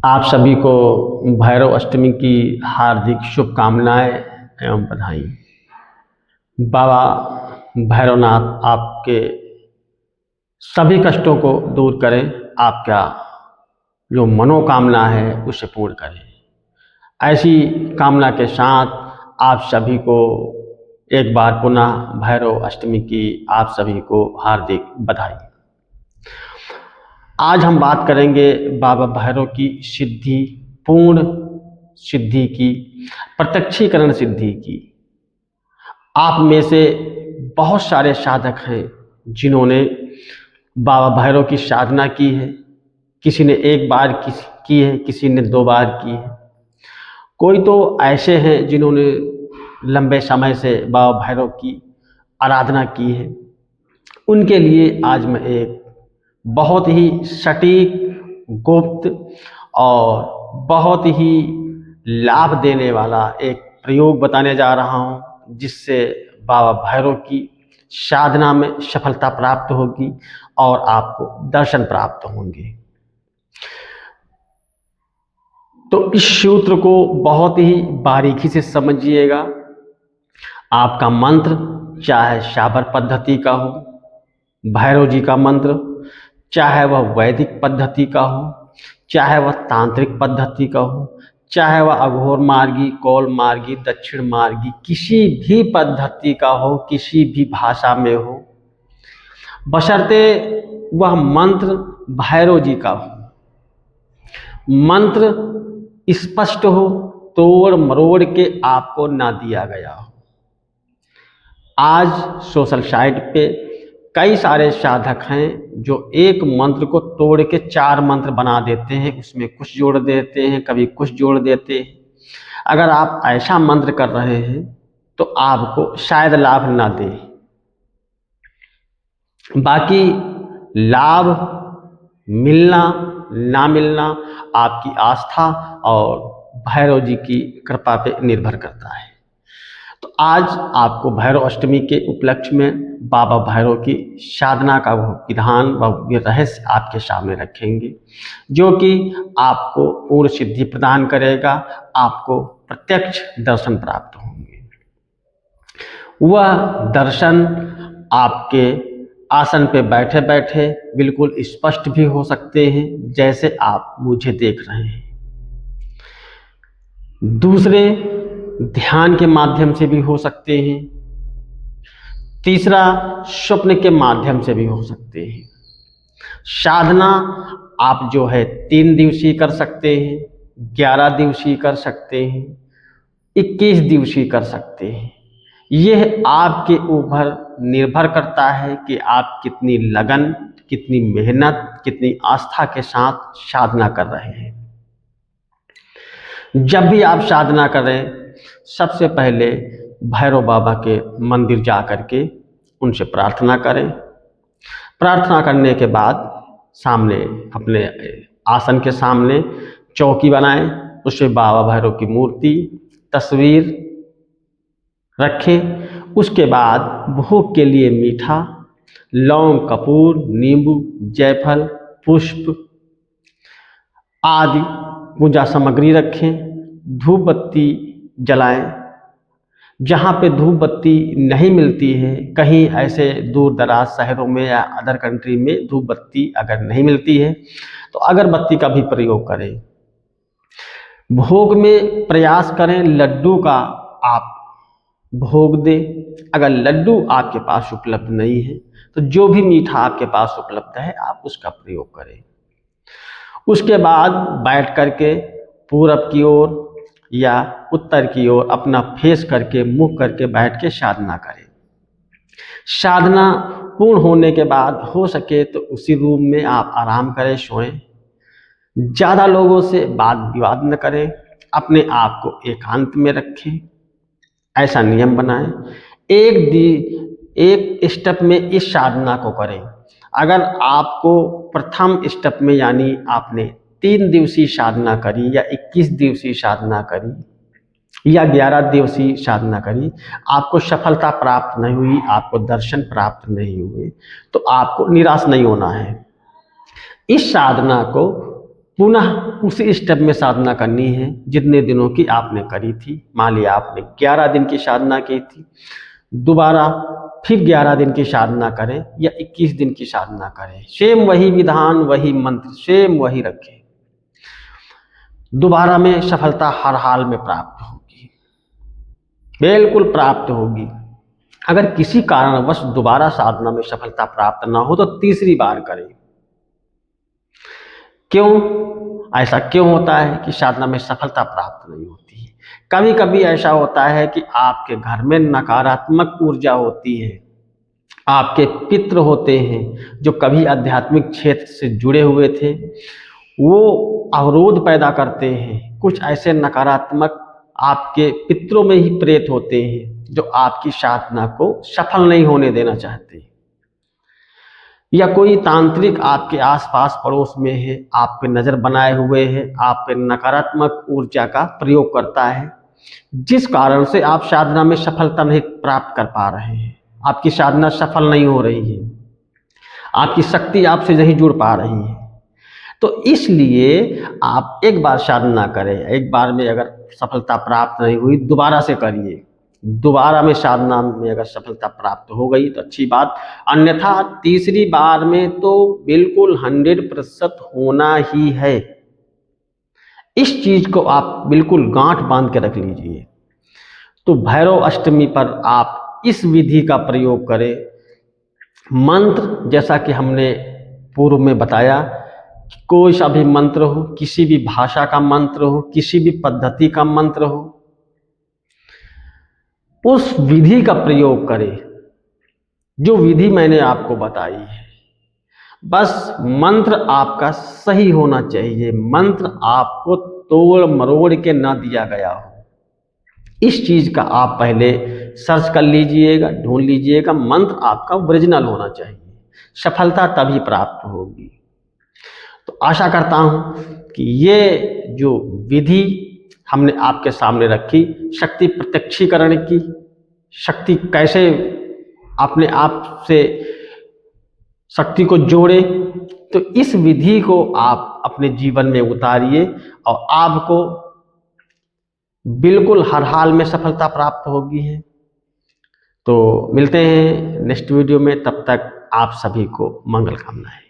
आप सभी को भैरव अष्टमी की हार्दिक शुभकामनाएं एवं बधाई। बाबा भैरवनाथ आपके सभी कष्टों को दूर करें, आपका जो मनोकामना है उसे पूर्ण करें। ऐसी कामना के साथ आप सभी को एक बार पुनः भैरव अष्टमी की आप सभी को हार्दिक बधाई। आज हम बात करेंगे बाबा भैरव की सिद्धि, पूर्ण सिद्धि की, प्रत्यक्षीकरण सिद्धि की। आप में से बहुत सारे साधक हैं जिन्होंने बाबा भैरव की साधना की है। किसी ने एक बार की है, किसी ने 2 बार की है। कोई तो ऐसे हैं जिन्होंने लंबे समय से बाबा भैरव की आराधना की है। उनके लिए आज मैं एक बहुत ही सटीक, गुप्त और बहुत ही लाभ देने वाला एक प्रयोग बताने जा रहा हूं, जिससे बाबा भैरव की साधना में सफलता प्राप्त होगी और आपको दर्शन प्राप्त होंगे। तो इस सूत्र को बहुत ही बारीकी से समझिएगा। आपका मंत्र चाहे शाबर पद्धति का हो, भैरव जी का मंत्र, चाहे वह वैदिक पद्धति का हो, चाहे वह तांत्रिक पद्धति का हो, चाहे वह अघोर मार्गी, कौल मार्गी, दक्षिण मार्गी, किसी भी पद्धति का हो, किसी भी भाषा में हो, बशर्ते वह मंत्र भैरव जी का हो, मंत्र स्पष्ट हो, तोड़ मरोड़ के आपको ना दिया गया हो। आज सोशल साइट पे कई सारे साधक हैं जो एक मंत्र को तोड़ के 4 मंत्र बना देते हैं, उसमें कुछ जोड़ देते हैं, कभी कुछ जोड़ देते हैं। अगर आप ऐसा मंत्र कर रहे हैं तो आपको शायद लाभ ना दे। बाकी लाभ मिलना ना मिलना आपकी आस्था और भैरव जी की कृपा पे निर्भर करता है। तो आज आपको भैरव अष्टमी के उपलक्ष्य में बाबा भैरव की साधना का वह विधान, वह रहस्य आपके सामने रखेंगे, जो कि आपको पूर्ण सिद्धि प्रदान करेगा, आपको प्रत्यक्ष दर्शन प्राप्त होंगे। वह दर्शन आपके आसन पे बैठे बैठे बिल्कुल स्पष्ट भी हो सकते हैं, जैसे आप मुझे देख रहे हैं। दूसरे ध्यान के माध्यम से भी हो सकते हैं। तीसरा स्वप्न के माध्यम से भी हो सकते हैं। साधना आप जो है 3 दिवसीय कर सकते हैं, 11 दिवसीय कर सकते हैं, 21 दिवसीय कर सकते हैं। यह आपके ऊपर निर्भर करता है कि आप कितनी लगन, कितनी मेहनत, कितनी आस्था के साथ साधना कर रहे हैं। जब भी आप साधना करें, सबसे पहले भैरव बाबा के मंदिर जा करके उनसे प्रार्थना करें। प्रार्थना करने के बाद सामने अपने आसन के सामने चौकी बनाएं, उसमें बाबा भैरव की मूर्ति, तस्वीर रखें। उसके बाद भोग के लिए मीठा, लौंग, कपूर, नींबू, जायफल, पुष्प आदि पूजा सामग्री रखें। धूप बत्ती जलाएं। जहाँ पे धूप बत्ती नहीं मिलती है, कहीं ऐसे दूर दराज शहरों में या अदर कंट्री में धूप बत्ती अगर नहीं मिलती है तो अगरबत्ती का भी प्रयोग करें। भोग में प्रयास करें लड्डू का आप भोग दें। अगर लड्डू आपके पास उपलब्ध नहीं है तो जो भी मीठा आपके पास उपलब्ध है आप उसका प्रयोग करें। उसके बाद बैठ करके पूरब की ओर या उत्तर की ओर अपना फेस करके, मुंह करके बैठ के साधना करें। साधना पूर्ण होने के बाद हो सके तो उसी रूम में आप आराम करें, सोएं। ज़्यादा लोगों से वाद विवाद न करें, अपने आप को एकांत में रखें, ऐसा नियम बनाएं। एक स्टेप में इस साधना को करें। अगर आपको प्रथम स्टेप में यानी आपने 3 दिवसीय साधना करी या 21 दिवसीय साधना करी या 11 दिवसीय साधना करी, आपको सफलता प्राप्त नहीं हुई, आपको दर्शन प्राप्त नहीं हुए, तो आपको निराश नहीं होना है। इस साधना को पुनः उसी स्टेप में साधना करनी है जितने दिनों की आपने करी थी। मान लिया आपने 11 दिन की साधना की थी, दोबारा फिर 11 दिन की साधना करें या 21 दिन की साधना करें, सेम वही विधान, वही मंत्र, सेम वही रखें। दोबारा में सफलता हर हाल में प्राप्त होगी, बिल्कुल प्राप्त होगी। अगर किसी कारणवश दोबारा साधना में सफलता प्राप्त ना हो तो तीसरी बार करें। क्यों ऐसा क्यों होता है कि साधना में सफलता प्राप्त नहीं होती है? कभी कभी ऐसा होता है कि आपके घर में नकारात्मक ऊर्जा होती है, आपके पितृ होते हैं जो कभी आध्यात्मिक क्षेत्र से जुड़े हुए थे, वो अवरोध पैदा करते हैं। कुछ ऐसे नकारात्मक आपके पितरों में ही प्रेत होते हैं जो आपकी साधना को सफल नहीं होने देना चाहते, या कोई तांत्रिक आपके आसपास पड़ोस में है, आप पे नज़र बनाए हुए है, आप पे नकारात्मक ऊर्जा का प्रयोग करता है, जिस कारण से आप साधना में सफलता नहीं प्राप्त कर पा रहे हैं, आपकी साधना सफल नहीं हो रही है, आपकी शक्ति आपसे नहीं जुड़ पा रही है। तो इसलिए आप एक बार साधना करें, एक बार में अगर सफलता प्राप्त नहीं हुई दोबारा से करिए, दोबारा में साधना में अगर सफलता प्राप्त हो गई तो अच्छी बात, अन्यथा तीसरी बार में तो बिल्कुल 100% होना ही है। इस चीज को आप बिल्कुल गांठ बांध के रख लीजिए। तो भैरव अष्टमी पर आप इस विधि का प्रयोग करें। मंत्र जैसा कि हमने पूर्व में बताया, कोई सा भी मंत्र हो, किसी भी भाषा का मंत्र हो, किसी भी पद्धति का मंत्र हो, उस विधि का प्रयोग करें जो विधि मैंने आपको बताई है। बस मंत्र आपका सही होना चाहिए, मंत्र आपको तोड़ मरोड़ के ना दिया गया हो। इस चीज का आप पहले सर्च कर लीजिएगा, ढूंढ लीजिएगा। मंत्र आपका ओरिजिनल होना चाहिए, सफलता तभी प्राप्त होगी। तो आशा करता हूं कि ये जो विधि हमने आपके सामने रखी, शक्ति प्रत्यक्षीकरण की, शक्ति कैसे अपने आप से शक्ति को जोड़े, तो इस विधि को आप अपने जीवन में उतारिए और आपको बिल्कुल हर हाल में सफलता प्राप्त होगी है। तो मिलते हैं नेक्स्ट वीडियो में, तब तक आप सभी को मंगल कामनाएं।